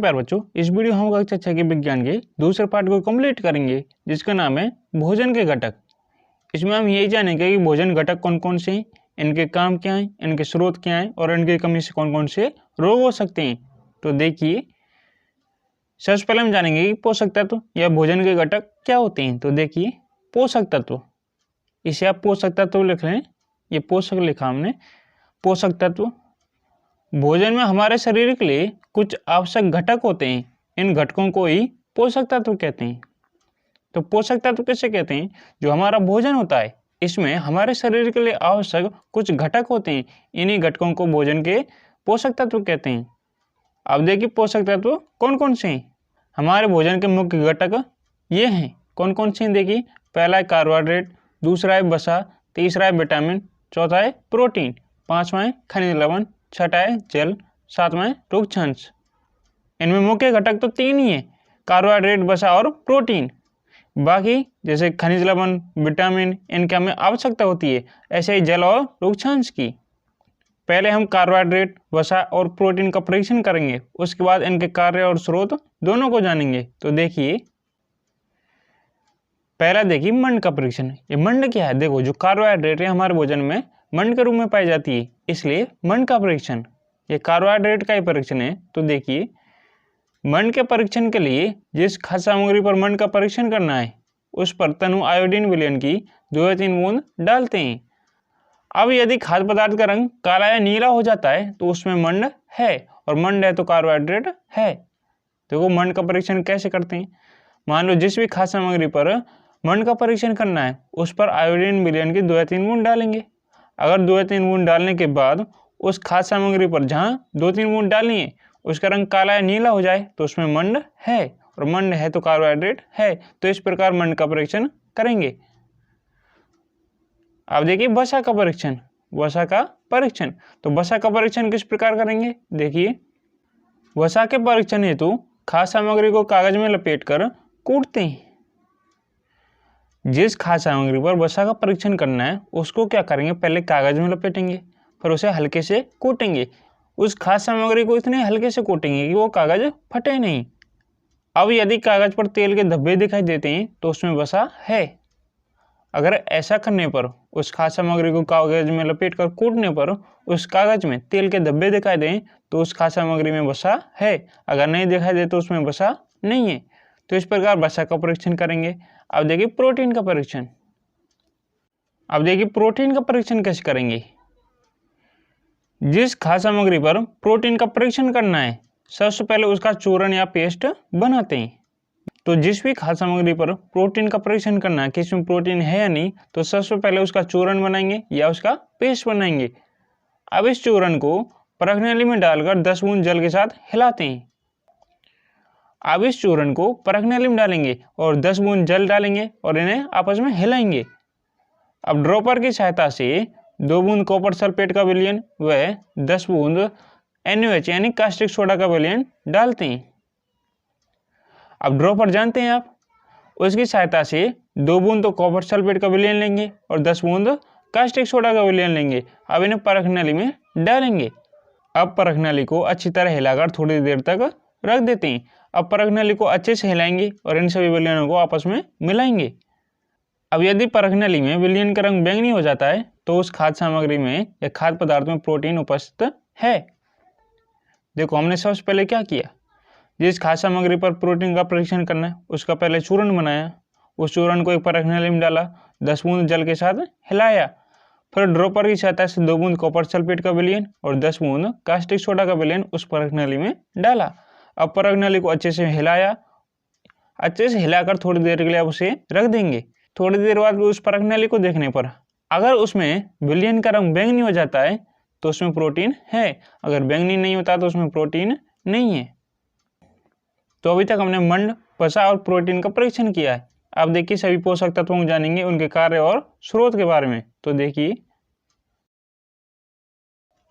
नमस्कार प्यारे बच्चों, इस वीडियो हम कक्षा 6 के विज्ञान के दूसरे पार्ट को कंप्लीट करेंगे जिसका नाम है भोजन के घटक। इसमें हम यही जानेंगे कि भोजन घटक कौन कौन से हैं, इनके काम क्या हैं, इनके स्रोत क्या हैं और इनकी कमी से कौन कौन से रोग हो सकते हैं। तो देखिए, सबसे पहले हम जानेंगे कि पोषक तत्व या भोजन के घटक क्या होते हैं। तो देखिए, पोषक तत्व, इसे आप पोषक तत्व लिख लें, ये पोषक लिखा हमने। पोषक तत्व भोजन में हमारे शरीर के लिए कुछ आवश्यक घटक होते हैं, इन घटकों को ही पोषक तत्व कहते हैं। तो पोषक तत्व किसे कहते हैं? जो हमारा भोजन होता है इसमें हमारे शरीर के लिए आवश्यक कुछ घटक होते हैं, इन्हीं घटकों को भोजन के पोषक तत्व कहते हैं। अब देखिए, पोषक तत्व कौन कौन से हैं। हमारे भोजन के मुख्य घटक ये हैं। कौन कौन से हैं? देखिए, पहला है कार्बोहाइड्रेट, दूसरा है वसा, तीसरा है विटामिन, चौथा है प्रोटीन, पांचवा है खनिज लवण, छठा है जल, सातवां है रुक्षांश। इनमें मुख्य घटक तो तीन ही है, कार्बोहाइड्रेट, वसा और प्रोटीन। बाकी जैसे खनिज लवण, विटामिन, इनकी हमें आवश्यकता होती है, ऐसे ही जल और रुक्षांश की। पहले हम कार्बोहाइड्रेट, वसा और प्रोटीन का परीक्षण करेंगे, उसके बाद इनके कार्य और स्रोत दोनों को जानेंगे। तो देखिए, पहला देखिए मंड का परीक्षण। ये मंड क्या है? देखो, जो कार्बोहाइड्रेट है हमारे भोजन में मंड के रूप में पाई जाती है, इसलिए मंड का परीक्षण, ये कार्बोहाइड्रेट का ही परीक्षण है। तो देखिए, मंड के परीक्षण के लिए जिस खाद्य सामग्री पर मंड का परीक्षण करना है उस पर तनु आयोडीन विलयन की 2 या 3 बूंद डालते हैं। अब यदि खाद्य पदार्थ का रंग काला या नीला हो जाता है तो उसमें मंड है, और मंड है तो कार्बोहाइड्रेट है। देखो, मंड का परीक्षण कैसे करते हैं। मान लो जिस भी खाद्य सामग्री पर मंड का परीक्षण करना है उस पर आयोडीन विलयन की 2 या 3 बूंद डालेंगे। अगर 2 या 3 बूंद डालने के बाद उस खाद्य सामग्री पर जहां 2-3 बूंद डालनी है उसका रंग काला या नीला हो जाए तो उसमें मंड है, और मंड है तो कार्बोहाइड्रेट है। तो इस प्रकार मंड का परीक्षण करेंगे। अब देखिए वसा का परीक्षण। वसा का परीक्षण, तो वसा का परीक्षण किस प्रकार करेंगे? देखिए, वसा के परीक्षण हेतु खाद्य सामग्री को कागज में लपेटकर कूटते हैं। जिस खाद्य सामग्री पर वसा का परीक्षण करना है उसको क्या करेंगे? पहले कागज में लपेटेंगे, फिर उसे हल्के से कूटेंगे। उस खाद्य सामग्री को इतने हल्के से कूटेंगे कि वो कागज फटे नहीं। अब यदि कागज पर तेल के धब्बे दिखाई देते हैं तो उसमें वसा है। अगर ऐसा करने पर, उस खाद्य सामग्री को कागज में लपेट कर कूटने पर उस कागज में तेल के धब्बे दिखाई दें तो उस खाद्य सामग्री में वसा है। अगर नहीं दिखाई दे तो उसमें वसा नहीं है। तो इस प्रकार वसा का परीक्षण करेंगे। अब देखिए प्रोटीन का परीक्षण। अब देखिए प्रोटीन का परीक्षण कैसे करेंगे। जिस खाद्य सामग्री पर प्रोटीन का परीक्षण करना है सबसे पहले उसका चूर्ण या पेस्ट बनाते हैं। तो जिस भी खाद्य सामग्री पर प्रोटीन का परीक्षण करना है कि इसमें प्रोटीन है या नहीं, तो सबसे पहले उसका चूर्ण बनाएंगे या उसका पेस्ट बनाएंगे। अब इस चूर्ण को परखनली में डालकर 10 बूंद जल के साथ हिलाते हैं। अब इस चूर्ण को परखनली में डालेंगे और 10 बूंद जल डालेंगे और इन्हें आपस में हिलाएंगे। अब ड्रॉपर की सहायता से 2 बूंद कॉपर सल्फेट का विलयन व 10 बूंद NaOH यानी कास्टिक सोडा का विलयन डालते हैं। अब ड्रॉपर जानते हैं आप, उसकी सहायता से 2 बूंद तो कॉपर सल्फेट का विलयन लेंगे और 10 बूंद कास्टिक सोडा का विलयन लेंगे। अब इन्हें परखनली में डालेंगे। अब परखनली को अच्छी तरह हिलाकर थोड़ी देर तक रख देते हैं। अब परखनली को अच्छे से हिलाएंगे और इन सभी विलयनों को आपस में मिलाएंगे। अब यदि परखनली में विलयन का रंग बैंगनी हो जाता है तो उस खाद्य सामग्री में या खाद्य पदार्थ में प्रोटीन उपस्थित है। देखो, हमने सबसे पहले क्या किया, जिस खाद्य सामग्री पर प्रोटीन का परीक्षण करना है उसका पहले चूर्ण बनाया, उस चूर्ण को एक परखनली में डाला, 10 बूंद जल के साथ हिलाया, फिर ड्रॉपर की सहायता से 2 बूंद कॉपर सल्फेट का विलयन और 10 बूंद कास्टिक सोडा का विलयन उस परखनली में डाला। अब परखनली को अच्छे से हिलाया, अच्छे से हिलाकर थोड़ी देर के लिए उसे रख देंगे। थोड़ी देर बाद उस परखनली को देखने पर अगर उसमें विलयन का रंग बैंगनी हो जाता है तो उसमें प्रोटीन है, अगर बैंगनी नहीं होता तो उसमें प्रोटीन नहीं है। तो अभी तक हमने मंड, वसा और प्रोटीन का परीक्षण किया है। अब देखिए सभी पोषक तत्वों को जानेंगे, उनके कार्य और स्रोत के बारे में। तो देखिए,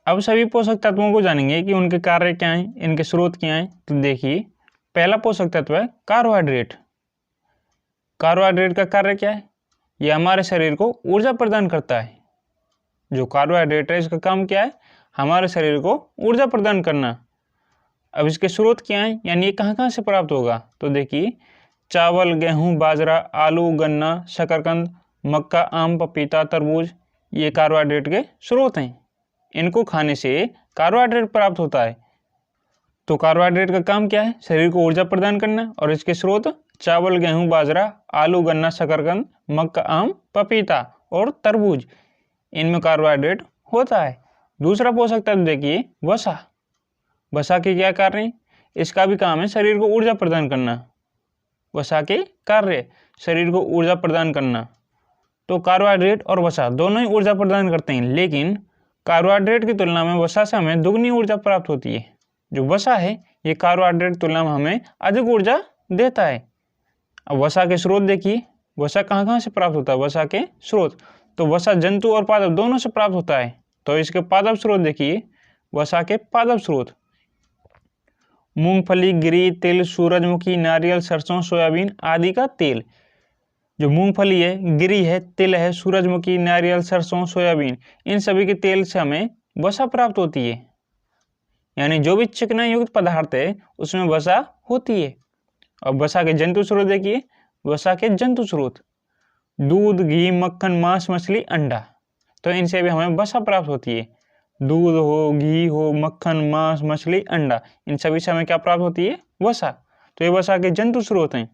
अब सभी पोषक तत्वों को जानेंगे कि उनके कार्य क्या हैं, इनके स्रोत क्या हैं। तो देखिए, पहला पोषक तत्व है कार्बोहाइड्रेट। कार्बोहाइड्रेट का कार्य क्या है? यह हमारे शरीर को ऊर्जा प्रदान करता है। जो कार्बोहाइड्रेट है इसका काम क्या है? हमारे शरीर को ऊर्जा प्रदान करना। अब इसके स्रोत क्या है, यानी ये कहाँ कहाँ से प्राप्त होगा, तो देखिए चावल, गेहूं, बाजरा, आलू, गन्ना, शकरकंद, मक्का, आम, पपीता, तरबूज, ये कार्बोहाइड्रेट के स्रोत हैं। इनको खाने से कार्बोहाइड्रेट प्राप्त होता है। तो कार्बोहाइड्रेट का काम क्या है, शरीर को ऊर्जा प्रदान करना, और इसके स्रोत चावल, गेहूं, बाजरा, आलू, गन्ना, शकरकंद, मक्का, आम, पपीता और तरबूज, इनमें कार्बोहाइड्रेट होता है। दूसरा पोषक तत्व देखिए वसा। वसा के क्या कार्य हैं, इसका भी काम है शरीर को ऊर्जा प्रदान करना। वसा के कार्य शरीर को ऊर्जा प्रदान करना। तो कार्बोहाइड्रेट और वसा दोनों ही ऊर्जा प्रदान करते हैं, लेकिन कार्बोहाइड्रेट की तुलना में वसा से हमें दुगनी ऊर्जा प्राप्त होती है। जो वसा है ये कार्बोहाइड्रेट की तुलना में हमें अधिक ऊर्जा देता है। अब वसा के स्रोत देखिए, वसा कहाँ कहाँ से प्राप्त होता है, वसा के स्रोत, तो वसा जंतु और पादप दोनों से प्राप्त होता है। तो इसके पादप स्रोत देखिए, वसा के पादप स्रोत मूंगफली, गिरी, तिल, सूरजमुखी, नारियल, सरसों, सोयाबीन आदि का तेल। जो मूंगफली है, गिरी है, तिल है, सूरजमुखी, नारियल, सरसों, सोयाबीन, इन सभी के तेल से हमें वसा प्राप्त होती है। यानी जो भी चिकनाई युक्त पदार्थ है उसमें वसा होती है। और वसा के जंतु स्रोत देखिए, वसा के जंतु स्रोत दूध, घी, मक्खन, मांस, मछली, अंडा, तो इनसे भी हमें वसा प्राप्त होती है। दूध हो, घी हो, मक्खन, मांस, मछली, अंडा, इन सभी से हमें क्या प्राप्त होती है, वसा। तो ये वसा के जंतु स्रोत हैं।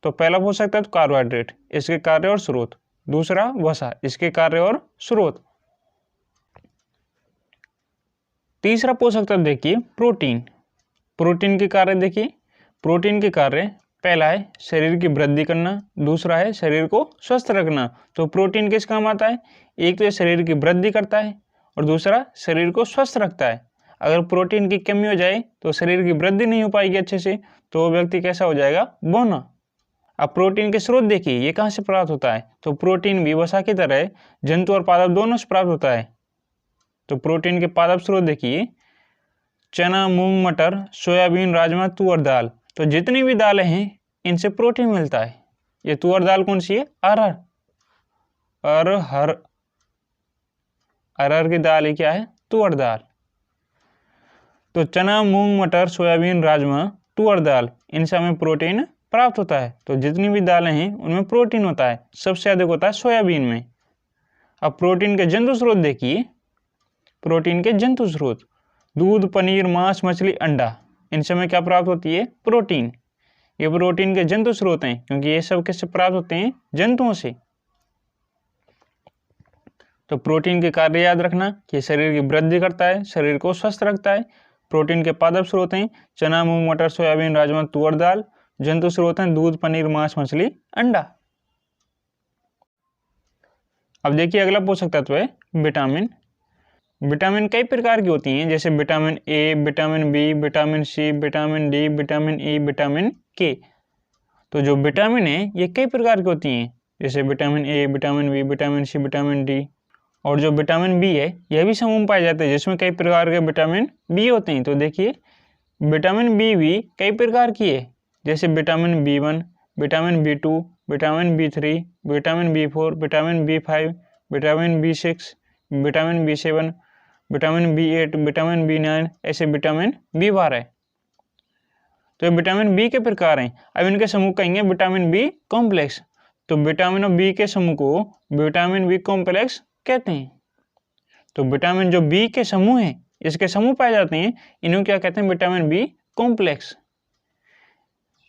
तो पहला पोषक तत्व कार्बोहाइड्रेट, इसके कार्य और स्रोत। दूसरा वसा, इसके कार्य और स्रोत। तीसरा पोषक तत्व देखिए प्रोटीन। प्रोटीन के कार्य देखिए, प्रोटीन के कार्य पहला है शरीर की वृद्धि करना, दूसरा है शरीर को स्वस्थ रखना। तो प्रोटीन किस काम आता है, एक तो शरीर की वृद्धि करता है और दूसरा शरीर को स्वस्थ रखता है। अगर प्रोटीन की कमी हो जाए तो शरीर की वृद्धि नहीं हो पाएगी अच्छे से, तो वो व्यक्ति कैसा हो जाएगा, बौना। अब प्रोटीन के स्रोत देखिए, ये कहाँ से प्राप्त होता है, तो प्रोटीन भी वसा की तरह जंतु और पादप दोनों से प्राप्त होता है। तो प्रोटीन के पादप स्रोत देखिए चना, मूंग, मटर, सोयाबीन, राजमा, तुअर दाल, तो जितनी भी दालें हैं इनसे प्रोटीन मिलता है। ये तुअर दाल कौन सी है, अरहर। अरहर की दाल ही क्या है, तुअर दाल। तो चना, मूंग, मटर, सोयाबीन, राजमा, तुअर दाल, इनसे हमें प्रोटीन प्राप्त होता है। तो जितनी भी दालें हैं उनमें प्रोटीन होता है, सबसे अधिक होता है सोयाबीन में। अब प्रोटीन के जंतु स्रोत देखिए, प्रोटीन के जंतु स्रोत दूध, पनीर, मांस, मछली, अंडा, इनसे हमें क्या प्राप्त होती है, प्रोटीन। ये प्रोटीन के जंतु स्रोत हैं, क्योंकि ये सब किससे प्राप्त होते हैं, जंतुओं से। तो प्रोटीन के कार्य याद रखना कि शरीर की वृद्धि करता है, शरीर को स्वस्थ रखता है। प्रोटीन के पादप स्रोत हैं चना, मूंग, मटर, सोयाबीन, राजमा, तुअर दाल। जंतु स्रोत हैं दूध, पनीर, मांस, मछली, अंडा। अब देखिए अगला पोषक तत्व है विटामिन। विटामिन कई प्रकार की होती हैं, जैसे vitamin A, vitamin B, vitamin C, vitamin D, vitamin E, vitamin K. तो जो विटामिन है ये कई प्रकार की होती हैं, जैसे vitamin A, vitamin B, vitamin C, vitamin D. और जो विटामिन बी है यह भी समूह में पाए जाते हैं, जिसमें कई प्रकार के विटामिन बी होते हैं। तो देखिए विटामिन बी भी कई प्रकार की है, जैसे vitamin B1, vitamin बी2, vitamin B3, vitamin B4, vitamin B5, vitamin B6, vitamin बी7, vitamin बी8, vitamin बी9, ऐसे विटामिन बी12 है। तो ये विटामिन बी के प्रकार हैं। अब इनके समूह कहेंगे विटामिन बी कॉम्प्लेक्स। तो विटामिन बी के समूह को विटामिन बी कॉम्प्लेक्स कहते हैं। तो विटामिन जो बी के समूह हैं, इसके समूह पाए जाते हैं, इन्हें क्या कहते हैं, विटामिन बी कॉम्प्लेक्स।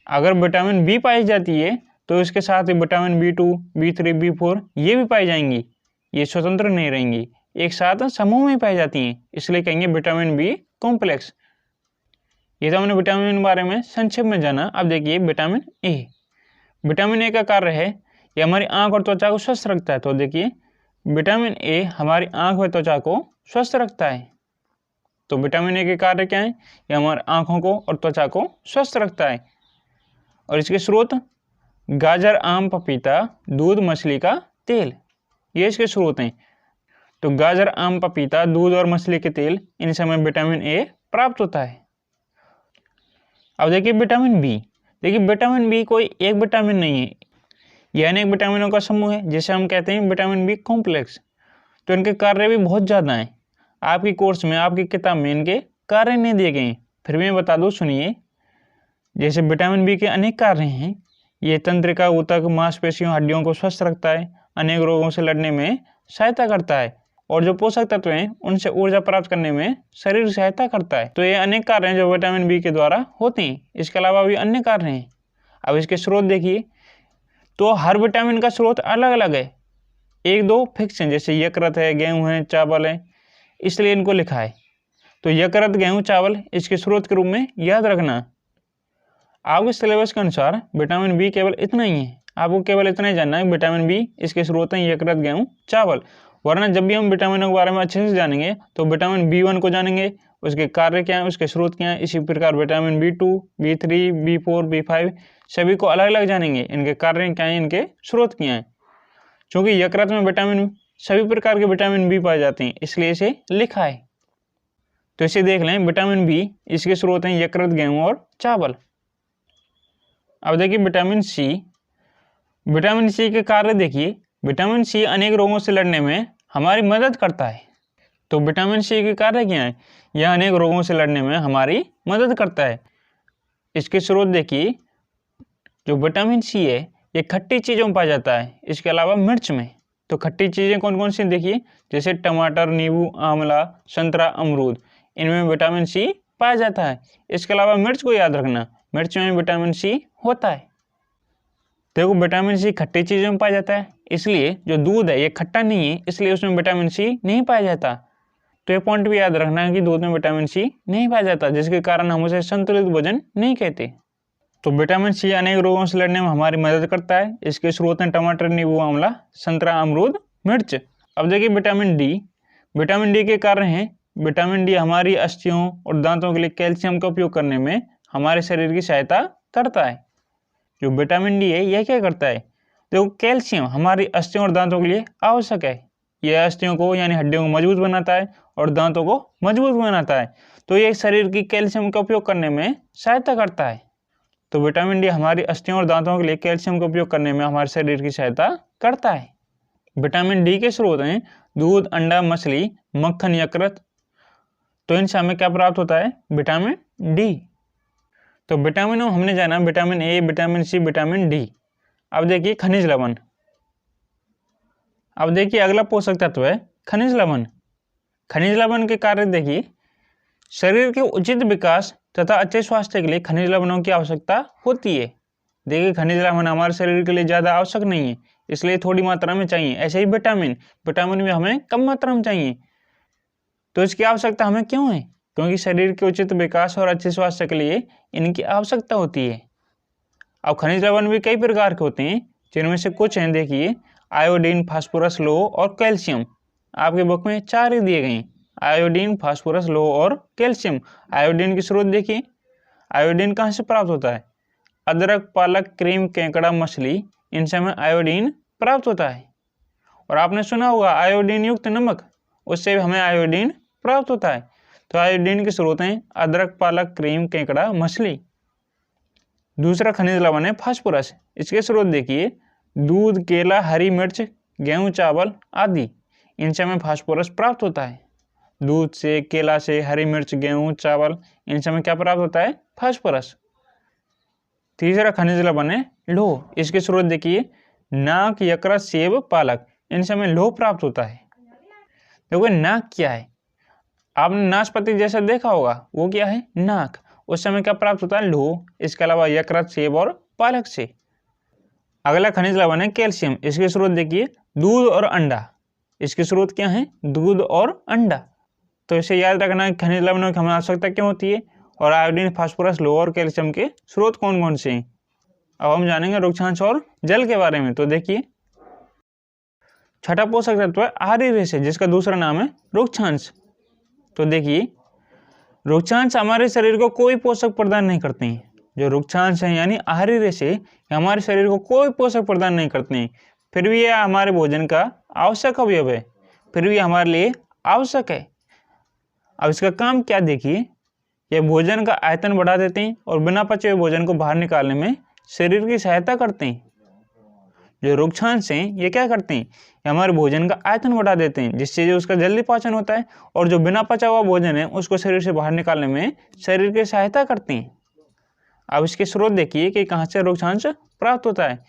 अगर विटामिन बी पाई जाती है तो इसके साथ विटामिन बी2, बी3, बी4 ये भी पाई जाएंगी, ये स्वतंत्र नहीं रहेंगी, एक साथ समूह में पाई जाती हैं, इसलिए कहेंगे विटामिन बी कॉम्प्लेक्स। ये तो हमने विटामिन के बारे में संक्षेप में जाना। अब देखिए विटामिन ए। विटामिन ए का कार्य है ये हमारी आंख और त्वचा को स्वस्थ रखता है। तो देखिए विटामिन ए हमारी आंख व त्वचा को स्वस्थ रखता है। तो विटामिन ए के कार्य क्या है, ये हमारी आंखों को और त्वचा को स्वस्थ रखता है। और इसके स्रोत गाजर, आम, पपीता, दूध, मछली का तेल, ये इसके स्रोत हैं। तो गाजर, आम, पपीता, दूध और मछली के तेल, इनसे हमें विटामिन ए प्राप्त होता है। अब देखिए विटामिन बी। देखिए विटामिन बी कोई एक विटामिन नहीं है, यह अनेक विटामिनों का समूह है, जिसे हम कहते हैं विटामिन बी कॉम्प्लेक्स। तो इनके कार्य भी बहुत ज़्यादा हैं। आपकी कोर्स में, आपकी किताब में इनके कार्य नहीं दिए गए हैं, फिर भी मैं बता दूं, सुनिए। जैसे विटामिन बी के अनेक कार्य हैं। ये तंत्रिका, ऊतक, मांसपेशियों, हड्डियों को स्वस्थ रखता है, अनेक रोगों से लड़ने में सहायता करता है, और जो पोषक तत्व हैं उनसे ऊर्जा प्राप्त करने में शरीर सहायता करता है। तो ये अनेक कार्य हैं जो विटामिन बी के द्वारा होते हैं। इसके अलावा भी अन्य कार्य हैं। अब इसके स्रोत देखिए, तो हर विटामिन का स्रोत अलग अलग है। एक दो फिक्स हैं, जैसे यकृत है, गेहूं है, चावल है, इसलिए इनको लिखा है। तो यकृत, गेहूं, चावल इसके स्रोत के रूप में याद रखना। आपके सिलेबस के अनुसार विटामिन बी केवल इतना ही है। आपको केवल इतना ही जानना है, विटामिन बी इसके स्रोत हैं यकृत, गेहूं, चावल। वरना जब भी हम विटामिनों के बारे में अच्छे से जानेंगे तो विटामिन B1 को जानेंगे, उसके कार्य क्या है, उसके स्रोत क्या है। इसी प्रकार vitamin B2, B3, B4, B5 सभी को अलग अलग जानेंगे, इनके कार्य क्या है, इनके स्रोत क्या है। क्योंकि यकृत में विटामिन, सभी प्रकार के विटामिन बी पाए जाते हैं, इसलिए इसे लिखा है। तो इसे देख लें, विटामिन बी इसके स्रोत हैं यकृत, गेहूं और चावल। अब देखिए विटामिन सी। विटामिन सी के कार्य देखिए, विटामिन सी अनेक रोगों से लड़ने में हमारी मदद करता है। तो विटामिन सी के कार्य क्या है? यह अनेक रोगों से लड़ने में हमारी मदद करता है। इसके स्रोत देखिए, जो विटामिन सी है ये खट्टी चीज़ों में पाया जाता है, इसके अलावा मिर्च में। तो खट्टी चीज़ें कौन कौन सी देखिए, जैसे टमाटर, नींबू, आंवला, संतरा, अमरूद, इनमें विटामिन सी पाया जाता है। इसके अलावा मिर्च को याद रखना, मिर्च में विटामिन सी होता है। देखो विटामिन सी खट्टी चीज़ों में पाया जाता है, इसलिए जो दूध है ये खट्टा नहीं है, इसलिए उसमें विटामिन सी नहीं पाया जाता। तो ये पॉइंट भी याद रखना है कि दूध में विटामिन सी नहीं पाया जाता, जिसके कारण हम उसे संतुलित भोजन नहीं कहते। तो विटामिन सी अनेक रोगों से लड़ने में हमारी मदद करता है। इसके स्रोत हैं टमाटर, नींबू, आंवला, संतरा, अमरूद, मिर्च। अब देखिए विटामिन डी। विटामिन डी के कारण हैं, विटामिन डी हमारी अस्थियों और दांतों के लिए कैल्शियम का उपयोग करने में हमारे शरीर की सहायता करता है। जो विटामिन डी है यह क्या करता है? देखो कैल्शियम हमारी अस्थियों और दांतों के लिए आवश्यक है। यह अस्थियों को यानी हड्डियों को मजबूत बनाता है और दांतों को मजबूत बनाता है। तो यह शरीर की कैल्शियम का उपयोग करने में सहायता करता है। तो विटामिन डी हमारी अस्थियों और दांतों के लिए कैल्शियम का उपयोग करने में हमारे शरीर की सहायता करता है। विटामिन डी के स्रोत हैं दूध, अंडा, मछली, मक्खन, यकृत। तो इनसे हमें क्या प्राप्त होता है? Vitamin D. तो विटामिनों हमने जाना vitamin A, vitamin C, vitamin D. अब देखिए खनिज लवण। अब देखिए अगला पोषक तत्व है खनिज लवण। खनिज लवण के कार्य देखिए, शरीर के उचित विकास तथा अच्छे स्वास्थ्य के लिए खनिज लवणों की आवश्यकता होती है। देखिए खनिज लवण हमारे शरीर के लिए ज़्यादा आवश्यक नहीं है, इसलिए थोड़ी मात्रा में चाहिए। ऐसे ही विटामिन भी हमें कम मात्रा में चाहिए। तो इसकी आवश्यकता हमें क्यों है? क्योंकि शरीर के उचित विकास और अच्छे स्वास्थ्य के लिए इनकी आवश्यकता होती है। अब खनिज लवण भी कई प्रकार के होते हैं, जिनमें से कुछ हैं देखिए, आयोडीन, फास्फोरस, लोह और कैल्शियम। आपके बुक में 4 ही दिए गए हैं, आयोडीन, फास्फोरस, लोह और कैल्शियम। आयोडीन की स्रोत देखिए, आयोडीन कहाँ से प्राप्त होता है? अदरक, पालक, क्रीम, केकड़ा, मछली, इनसे हमें आयोडीन प्राप्त होता है। और आपने सुना होगा आयोडीन युक्त नमक, उससे हमें आयोडीन प्राप्त होता है। तो आयोडीन के स्रोत हैं अदरक, पालक, क्रीम, केकड़ा, मछली। दूसरा खनिज लवण है फास्फोरस। इसके स्रोत देखिए, दूध, केला, हरी मिर्च, गेहूं, चावल आदि, इनसे हमें फास्फोरस प्राप्त होता है। दूध से, केला से, हरी मिर्च, गेहूं, चावल, इनसे हमें क्या प्राप्त होता है? फास्फोरस। तीसरा खनिज लवण है लोह। इसके स्रोत देखिए, नाक, यकृत, सेब, पालक, इनसे हमें लोह प्राप्त होता है। देखो नाक क्या है? आपने नाशपाती जैसा देखा होगा, वो क्या है? नाक। उस समय क्या प्राप्त होता है? लोह। इसके अलावा यकृत, सेब और पालक से। अगला खनिज लवण है कैल्शियम। इसके स्रोत देखिए, दूध और अंडा। इसके स्रोत क्या है? दूध और अंडा। तो इसे याद रखना है खनिज लवणों की हमें आवश्यकता क्यों होती है, और आयोडीन, फास्फोरस, लोह और कैल्शियम के स्रोत कौन कौन से हैं। अब हम जानेंगे रुक्षांश और जल के बारे में। तो देखिए छठा पोषक तत्व है आहारी रेशे, जिसका दूसरा नाम है रुक्षांश। तो देखिए रुक्षांश हमारे शरीर को कोई पोषक प्रदान नहीं करते हैं। जो रुक्षांश है यानी आहारी रेशे, हमारे शरीर को कोई पोषक प्रदान नहीं करते हैं, फिर भी यह हमारे भोजन का आवश्यक अवयव है, फिर भी हमारे लिए आवश्यक है। अब इसका काम क्या देखिए, यह भोजन का आयतन बढ़ा देते हैं और बिना पचे हुए भोजन को बाहर निकालने में शरीर की सहायता करते हैं। जो रोगक्षांश हैं ये क्या करते हैं, ये हमारे भोजन का आयतन बढ़ा देते हैं, जिससे जो उसका जल्दी पाचन होता है और जो बिना पचा हुआ भोजन है उसको शरीर से बाहर निकालने में शरीर की सहायता करते हैं। अब इसके स्रोत देखिए कि कहाँ से रोगक्षांश प्राप्त होता है।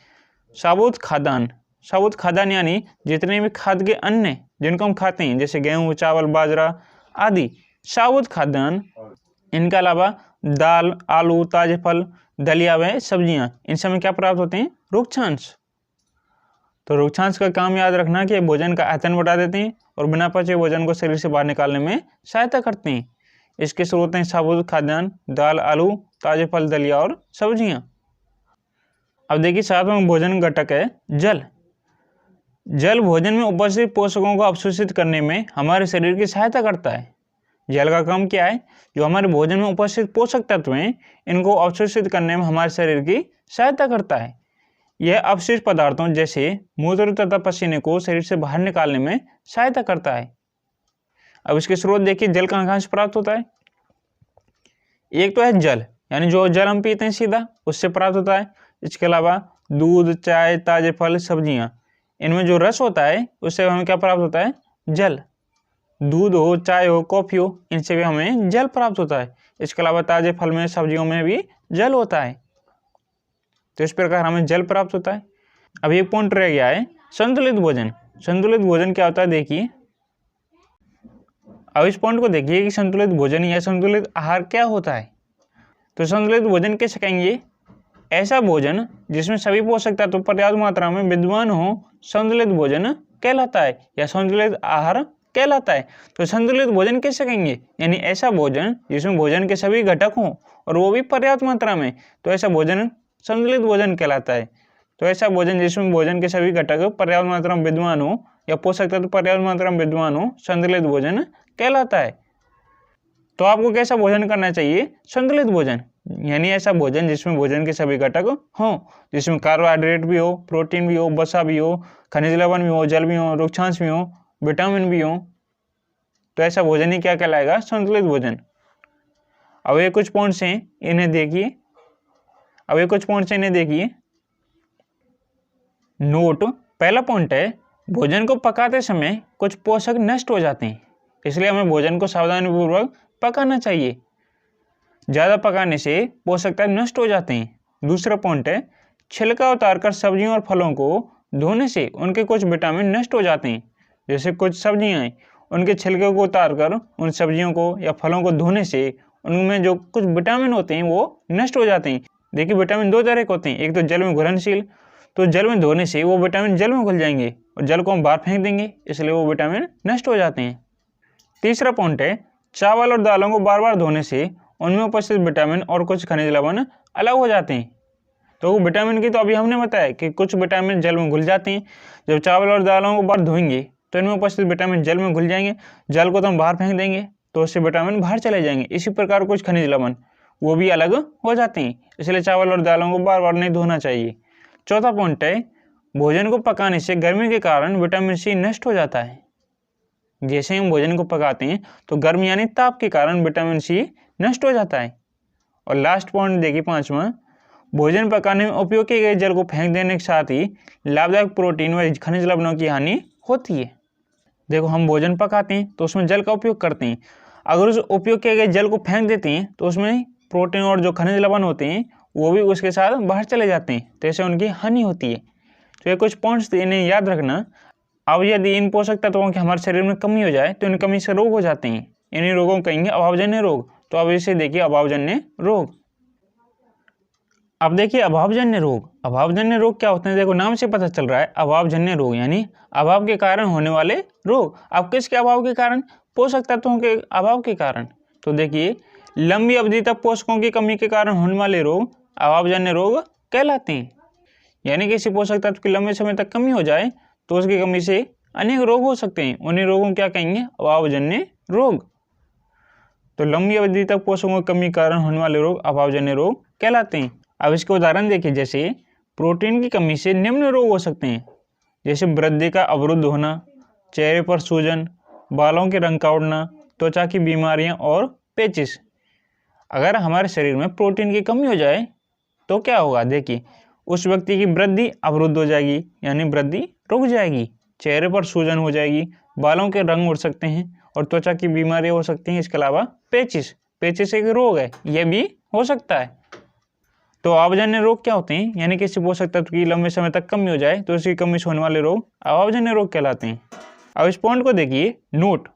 साबुत खाद्यान्न, साबुत खाद्यान्न यानी जितने भी खाद्य के अन्न जिनको हम खाते हैं, जैसे गेहूँ, चावल, बाजरा आदि साबुत खाद्यान्न। इनके अलावा दाल, आलू, ताजे फल, दलिया व सब्जियां, इन सब में क्या प्राप्त होते हैं, रोगक्षांश। तो रोगक्षांश का काम याद रखना कि भोजन का आयतन बढ़ा देते हैं और बिना पचे भोजन को शरीर से बाहर निकालने में सहायता करते हैं। इसके स्रोत हैं साबुत खाद्यान्न, दाल, आलू, ताजे फल, दलिया और सब्जियां। अब देखिए सातवां भोजन घटक है जल। जल भोजन में उपस्थित पोषकों को अवशोषित करने में हमारे शरीर की सहायता करता है। जल का काम क्या है, जो हमारे भोजन में उपस्थित पोषक तत्व हैं इनको अवशोषित करने में हमारे शरीर की सहायता करता है। यह अवशिष्ट पदार्थों जैसे मूत्र तथा पसीने को शरीर से बाहर निकालने में सहायता करता है। अब इसके स्रोत देखिए, जल कहाँ से प्राप्त होता है। एक तो है जल, यानी जो जल हम पीते हैं सीधा उससे प्राप्त होता है। इसके अलावा दूध, चाय, ताजे फल, सब्जियां, इनमें जो रस होता है उससे हमें क्या प्राप्त होता है, जल। दूध हो, चाय हो, कॉफी हो, इनसे भी हमें जल प्राप्त होता है। इसके अलावा ताजे फल में, सब्जियों में भी जल होता है। तो इस प्रकार हमें जल प्राप्त होता है। अब एक पॉइंट रह गया है संतुलित भोजन। संतुलित भोजन क्या होता है देखिए। अब इस पॉइंट को देखिए कि संतुलित भोजन या संतुलित आहार क्या होता है। तो संतुलित भोजन कैसे कहेंगे, ऐसा भोजन जिसमें सभी पोषक तत्व पर्याप्त मात्रा में विद्यमान हो संतुलित भोजन कहलाता है या संतुलित आहार कहलाता है। तो संतुलित भोजन कैसे कहेंगे, यानी ऐसा भोजन जिसमें भोजन के सभी घटक हों और वो भी पर्याप्त मात्रा में, तो ऐसा भोजन संतुलित भोजन कहलाता है। तो ऐसा भोजन जिसमें भोजन के सभी घटक पर्याप्त मात्रा में विद्यमान हो या पोषक तत्व पर्याप्त मात्रा में विद्यमान हो संतुलित भोजन कहलाता है। तो आपको कैसा भोजन करना चाहिए, संतुलित भोजन, यानी ऐसा भोजन जिसमें भोजन के सभी घटक हों, जिसमें कार्बोहाइड्रेट भी हो, प्रोटीन भी हो, वसा भी हो, खनिज लवण भी हो, जल भी हो, रोगक्षांश भी हो, विटामिन भी हो। तो ऐसा भोजन ही क्या कहलाएगा, संतुलित भोजन। अब ये कुछ पॉइंट्स हैं इन्हें देखिए। नोट, पहला पॉइंट है भोजन को पकाते समय कुछ पोषक नष्ट हो जाते हैं, इसलिए हमें भोजन को सावधानीपूर्वक पकाना चाहिए। ज़्यादा पकाने से पोषक तत्व नष्ट हो जाते हैं। दूसरा पॉइंट है छिलका उतारकर सब्जियों और फलों को धोने से उनके कुछ विटामिन नष्ट हो जाते हैं। जैसे कुछ सब्जियां हैं, उनके छिलके को उतारकर उन सब्जियों को या फलों को धोने से उनमें जो कुछ विटामिन होते हैं वो नष्ट हो जाते हैं। देखिए विटामिन दो तरह के होते हैं, एक तो जल में घुलनशील, तो जल में धोने से वो विटामिन जल में घुल जाएंगे और जल को हम बाहर फेंक देंगे, इसलिए वो विटामिन नष्ट हो जाते हैं। तीसरा पॉइंट है चावल और दालों को बार बार धोने से उनमें उपस्थित विटामिन और कुछ खनिज लवण अलग हो जाते हैं। तो विटामिन की तो अभी हमने बताया कि कुछ विटामिन जल में घुल जाते हैं। जब चावल और दालों को बार धोएंगे तो इनमें उपस्थित विटामिन जल में घुल जाएंगे, जल को तो हम बाहर फेंक देंगे तो उससे विटामिन बाहर चले जाएंगे। इसी प्रकार कुछ खनिज लवण वो भी अलग हो जाते हैं, इसलिए चावल और दालों को बार बार नहीं धोना चाहिए। चौथा पॉइंट है भोजन को पकाने से गर्मी के कारण विटामिन सी नष्ट हो जाता है। जैसे हम भोजन को पकाते हैं तो गर्मी यानी ताप के कारण विटामिन सी नष्ट हो जाता है। और लास्ट पॉइंट देखिए पांचवा, भोजन पकाने में उपयोग किए गए जल को फेंक देने के साथ ही लाभदायक प्रोटीन व खनिज लवणों की हानि होती है। देखो हम भोजन पकाते हैं तो उसमें जल का उपयोग करते हैं, अगर उस उपयोग किए गए जल को फेंक देते हैं तो उसमें प्रोटीन और जो खनिज लवण होते हैं वो भी उसके साथ बाहर चले जाते हैं, तो ऐसे उनकी हानि होती है। तो ये कुछ पॉइंट्स थे, इन्हें याद रखना। अब यदि इन पोषक तत्वों की हमारे शरीर में कमी हो जाए तो इन कमी से रोग हो जाते हैं। इन्हीं रोगों को कहेंगे अभावजन्य रोग। तो अब इसे देखिए अभावजन्य रोग। अब देखिए अभावजन्य रोग, अभावजन्य रोग क्या होते हैं, देखो नाम से पता चल रहा है अभावजन्य रोग यानी अभाव के कारण होने वाले रोग। अब किसके अभाव के कारण, पोषक तत्वों के अभाव के कारण। तो देखिए लंबी अवधि तक पोषकों की कमी के कारण होने वाले रोग अभावजन्य रोग कहलाते हैं। यानी किसी पोषक तत्व की लंबे समय तक कमी हो जाए तो उसकी कमी से अनेक रोग हो सकते हैं, उन्हीं रोगों को क्या कहेंगे, अभावजन्य रोग। तो लंबी अवधि तक पोषकों की कमी के कारण होने वाले रोग अभावजन्य रोग कहलाते हैं। अब इसके उदाहरण देखिए, जैसे प्रोटीन की कमी से निम्न रोग हो सकते हैं, जैसे वृद्धि का अवरुद्ध होना, चेहरे पर सूजन, बालों के रंग का उड़ना, त्वचा की बीमारियां और पेचिश। अगर हमारे शरीर में प्रोटीन की कमी हो जाए तो क्या होगा, देखिए उस व्यक्ति की वृद्धि अवरुद्ध हो जाएगी, यानी वृद्धि रुक जाएगी। चेहरे पर सूजन हो जाएगी, बालों के रंग उड़ सकते हैं और त्वचा की बीमारियां हो सकती हैं। इसके अलावा पेचिस एक रोग है, यह भी हो सकता है। तो अभावजन्य रोग क्या होते हैं, यानी किसी पोषक तत्व की लंबे समय तक कमी हो जाए तो उसकी कमी से होने वाले रोग अभावजन्य रोग कहलाते हैं। अब इस पॉइंट को देखिए, नोट,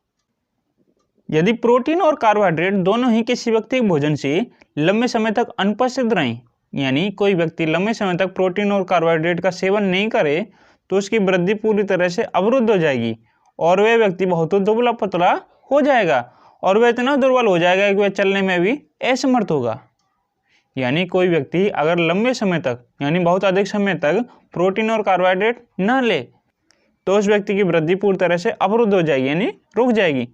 यदि प्रोटीन और कार्बोहाइड्रेट दोनों ही किसी व्यक्ति के भोजन से लंबे समय तक अनुपस्थित रहें, यानी कोई व्यक्ति लंबे समय तक प्रोटीन और कार्बोहाइड्रेट का सेवन नहीं करे तो उसकी वृद्धि पूरी तरह से अवरुद्ध हो जाएगी और वह व्यक्ति बहुत दुबला पतला हो जाएगा और वह इतना दुर्बल हो जाएगा कि वह चलने में भी असमर्थ होगा। यानी कोई व्यक्ति अगर लंबे समय तक, यानी बहुत अधिक समय तक प्रोटीन और कार्बोहाइड्रेट न ले तो उस व्यक्ति की वृद्धि पूरी तरह से अवरुद्ध हो जाएगी, यानी रुक जाएगी।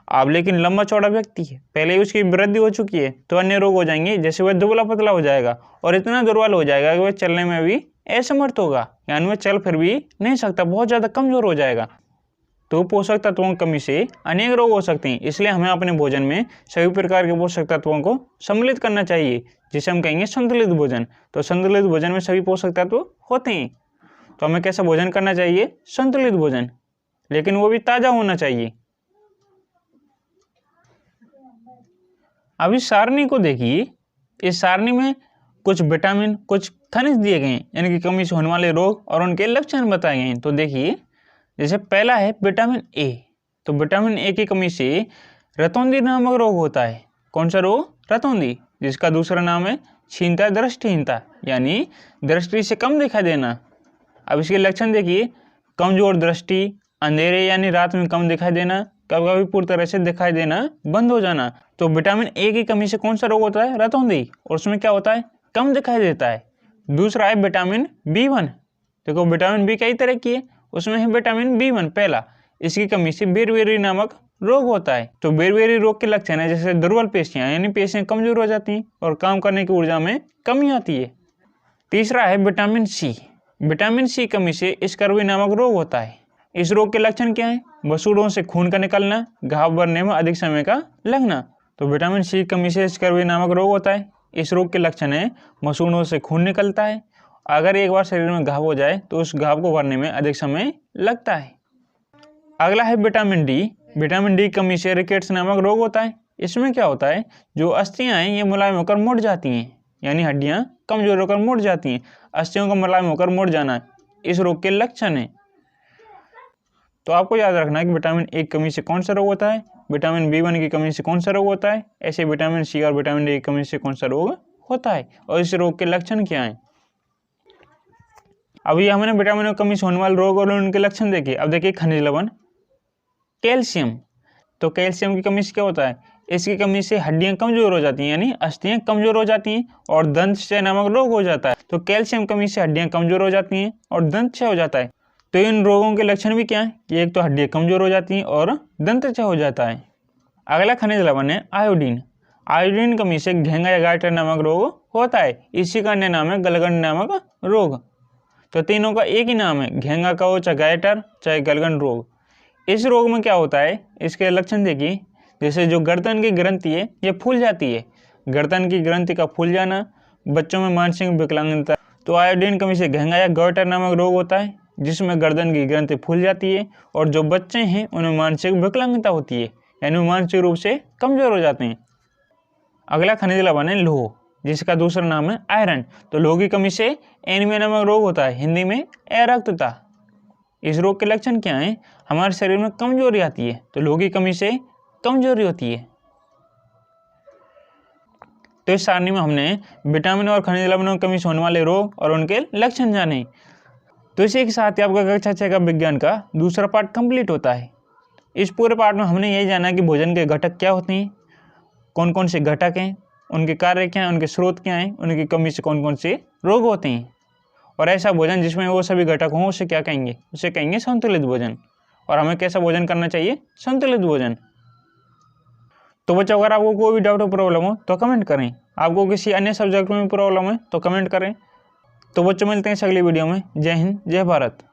अब लेकिन लंबा चौड़ा व्यक्ति है, पहले ही उसकी वृद्धि हो चुकी है, तो अन्य रोग हो जाएंगे, जैसे वह दुबला पतला हो जाएगा और इतना दुर्बल हो जाएगा कि वह चलने में भी असमर्थ होगा, यानी वह चल फिर भी नहीं सकता, बहुत ज़्यादा कमजोर हो जाएगा। तो पोषक तत्वों की कमी से अनेक रोग हो सकते हैं, इसलिए हमें अपने भोजन में सभी प्रकार के पोषक तत्वों को सम्मिलित करना चाहिए, जिसे हम कहेंगे संतुलित भोजन। तो संतुलित भोजन में सभी पोषक तत्व होते हैं। तो हमें कैसा भोजन करना चाहिए, संतुलित भोजन, लेकिन वो भी ताज़ा होना चाहिए। अब इस सारणी को देखिए, इस सारणी में कुछ विटामिन, कुछ खनिज दिए गए हैं, यानी कि कमी से होने वाले रोग और उनके लक्षण बताए गए हैं। तो देखिए, जैसे पहला है विटामिन ए। तो विटामिन ए की कमी से रतौंधी नामक रोग होता है। कौन सा रोग, रतौंधी, जिसका दूसरा नाम है क्षीणता दृष्टिहीनता, यानी दृष्टि से कम दिखाई देना। अब इसके लक्षण देखिए, कमजोर दृष्टि, अंधेरे यानी रात में कम दिखाई देना, कभी कभी पूरी तरह से दिखाई देना बंद हो जाना। तो विटामिन ए की कमी से कौन सा रोग होता है, रतौंधी, और उसमें क्या होता है, कम दिखाई देता है। दूसरा है विटामिन B1। देखो विटामिन बी कई तरह की है, उसमें है विटामिन B1 पहला, इसकी कमी से बेरबेरी नामक रोग होता है। तो बेरबेरी रोग के लक्षण है जैसे दुर्बल पेशियां, यानी पेशियां कमजोर हो जाती हैं और काम करने की ऊर्जा में कमी आती है। तीसरा है विटामिन सी। विटामिन सी कमी से स्कर्वी नामक रोग होता है। इस रोग के लक्षण क्या है, वसूड़ों से खून का निकलना, घाव भरने में अधिक समय का लगना। तो विटामिन सी की कमी से स्कर्वी नामक रोग होता है। इस रोग के लक्षण है मसूड़ों से खून निकलता है, अगर एक बार शरीर में घाव हो जाए तो उस घाव को भरने में अधिक समय लगता है। अगला है विटामिन डी। विटामिन डी कमी से रिकेट्स नामक रोग होता है। इसमें क्या होता है, जो अस्थियां हैं ये मुलायम होकर मुड़ जाती हैं, यानी हड्डियां कमजोर होकर मुड़ जाती हैं, अस्थियों का मुलायम होकर मुड़ जाना इस रोग के लक्षण है। तो आपको याद रखना है कि विटामिन ए की कमी से कौन सा रोग होता है, विटामिन B1 की कमी से कौन सा रोग होता है, ऐसे विटामिन सी और विटामिन डी की कमी से कौन सा रोग होता है और इस रोग के लक्षण क्या हैं। अभी हमने विटामिन की कमी से होने वाले रोग और उनके लक्षण देखे। अब देखिए खनिज लवण, कैल्शियम। तो कैल्शियम की कमी से क्या होता है, इसकी कमी से हड्डियां कमजोर हो जाती हैं, यानी अस्थियां कमजोर हो जाती हैं और दंत क्षय नामक रोग हो जाता है। तो कैल्शियम कमी से हड्डियां कमजोर हो जाती हैं और दंत क्षय हो जाता है। तो इन रोगों के लक्षण भी क्या है कि एक तो हड्डियां कमजोर हो जाती हैं और दंत क्षय हो जाता है। अगला खनिज लवण है आयोडीन। आयोडीन कमी से घेंगा या गाइटर नामक रोग होता है। इसी का अन्य नाम है गलगंड नामक रोग। तो तीनों का एक ही नाम है, घेंगा का हो चाहे गाइटर चाहे गलगंड रोग। इस रोग में क्या होता है, इसके लक्षण देखिए, जैसे जो गर्दन की ग्रंथि है ये फूल जाती है, गर्दन की ग्रंथि का फूल जाना, बच्चों में मानसिक विकलांगता। तो आयोडीन कमी से घेंगा या गाइटर नामक रोग होता है, जिसमें गर्दन की ग्रंथि फूल जाती है और जो बच्चे हैं उनमें मानसिक विकलांगता होती है, यानी मानसिक रूप से कमजोर हो जाते हैं। अगला खनिज लवण है लौह, जिसका दूसरा नाम है आयरन। तो लौह की कमी से एनीमिया नामक रोग होता है, हिंदी में अरक्तता। इस रोग के लक्षण क्या हैं, हमारे शरीर में कमजोरी आती है, तो लौह की कमी से कमजोरी होती है। तो इस सारणी में हमने विटामिन और खनिज लवणों की कमी से होने वाले रोग और उनके लक्षण जाने। तो इसी के साथ ही आपका कक्षा 6 का विज्ञान का दूसरा पार्ट कंप्लीट होता है। इस पूरे पार्ट में हमने यही जाना कि भोजन के घटक क्या होते हैं, कौन कौन से घटक हैं, उनके कार्य क्या हैं, उनके स्रोत क्या हैं, उनकी कमी से कौन कौन से रोग होते हैं, और ऐसा भोजन जिसमें वो सभी घटक हों उसे क्या कहेंगे, उसे कहेंगे संतुलित भोजन। और हमें कैसा भोजन करना चाहिए, संतुलित भोजन। तो बच्चों अगर आपको कोई भी डाउट और प्रॉब्लम हो तो कमेंट करें, आपको किसी अन्य सब्जेक्ट में प्रॉब्लम है तो कमेंट करें। तो बच्चों मिलते हैं अगली वीडियो में। जय हिंद, जय भारत।